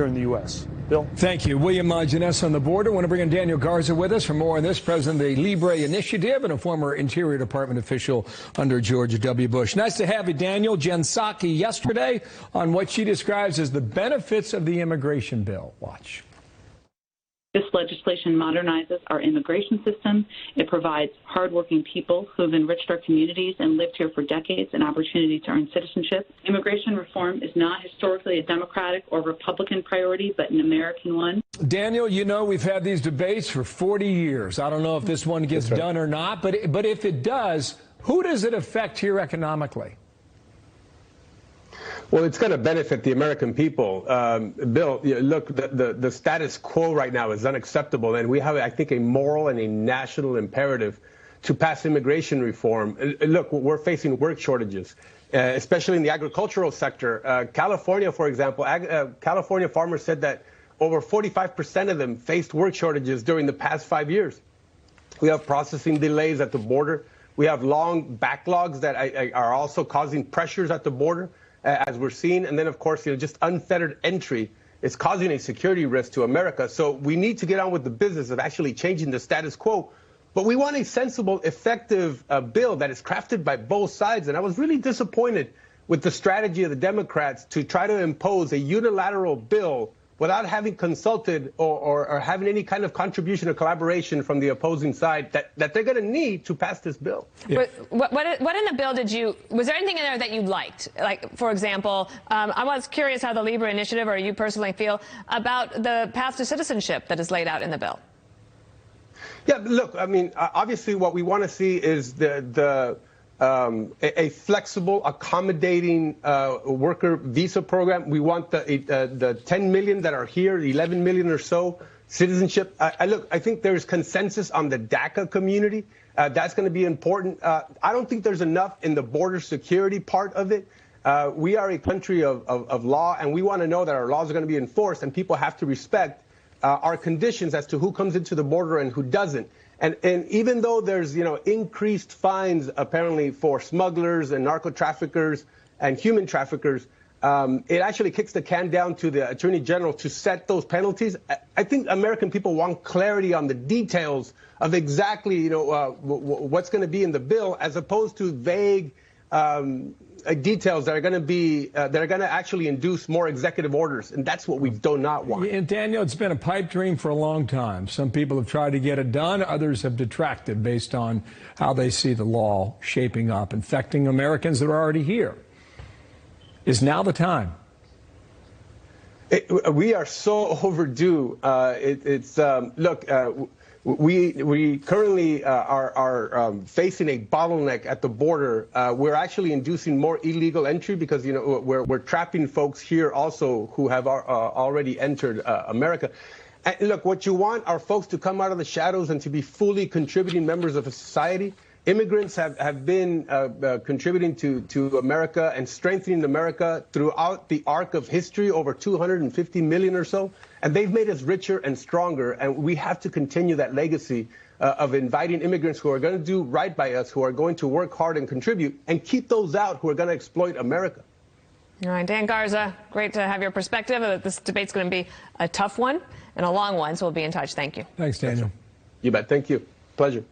here in the U.S. Bill? Thank you. William Janess on the border. I want to bring in Daniel Garza with us for more on this. President of the Libre Initiative and a former Interior Department official under George W. Bush. Nice to have you, Daniel. Jen Psaki yesterday on what she describes as the benefits of the immigration bill. Watch. This legislation modernizes our immigration system. It provides hardworking people who have enriched our communities and lived here for decades an opportunity to earn citizenship. Immigration reform is not historically a Democratic or Republican priority, but an American one. Daniel, you know, we've had these debates for 40 years. I don't know if this one gets done or not, but if it does, who does it affect here economically? Well, it's going to benefit the American people. Bill, look, the status quo right now is unacceptable, and we have, I think, a moral and a national imperative to pass immigration reform. Look, we're facing work shortages, especially in the agricultural sector. California, for example, California farmers said that over 45% of them faced work shortages during the past 5 years. We have processing delays at the border. We have long backlogs that are also causing pressures at the border, as we're seeing. And then, of course, just unfettered entry is causing a security risk to America. So we need to get on with the business of actually changing the status quo. But we want a sensible, effective bill that is crafted by both sides. And I was really disappointed with the strategy of the Democrats to try to impose a unilateral bill without having consulted or having any kind of contribution or collaboration from the opposing side that they're going to need to pass this bill. Yeah. But what in the bill was there anything in there that you liked? Like, for example, I was curious how the Libre Initiative, or you personally feel, about the path to citizenship that is laid out in the bill. Yeah, look, I mean, obviously what we want to see is a flexible, accommodating worker visa program. We want the 10 million that are here, 11 million or so, citizenship. I think there's consensus on the DACA community. That's going to be important. I don't think there's enough in the border security part of it. We are a country of law, and we want to know that our laws are going to be enforced, and people have to respect our conditions as to who comes into the border and who doesn't. And even though there's, increased fines apparently for smugglers and narco traffickers and human traffickers, it actually kicks the can down to the Attorney General to set those penalties. I think American people want clarity on the details of exactly, what's going to be in the bill, as opposed to vague details that are going to actually induce more executive orders, and that's what we do not want. And Daniel, it's been a pipe dream for a long time. Some people have tried to get it done, others have detracted based on how they see the law shaping up, infecting Americans that are already here. Is now the time? We are so overdue. Look. We currently are facing a bottleneck at the border. We're actually inducing more illegal entry because, we're trapping folks here also who have already entered America. And look, what you want are folks to come out of the shadows and to be fully contributing members of a society. Immigrants have been contributing to America and strengthening America throughout the arc of history, over 250 million or so. And they've made us richer and stronger. And we have to continue that legacy of inviting immigrants who are going to do right by us, who are going to work hard and contribute, and keep those out who are going to exploit America. All right, Dan Garza, great to have your perspective. This debate's going to be a tough one and a long one, so we'll be in touch. Thank you. Thanks, Daniel. You bet. Thank you. Pleasure.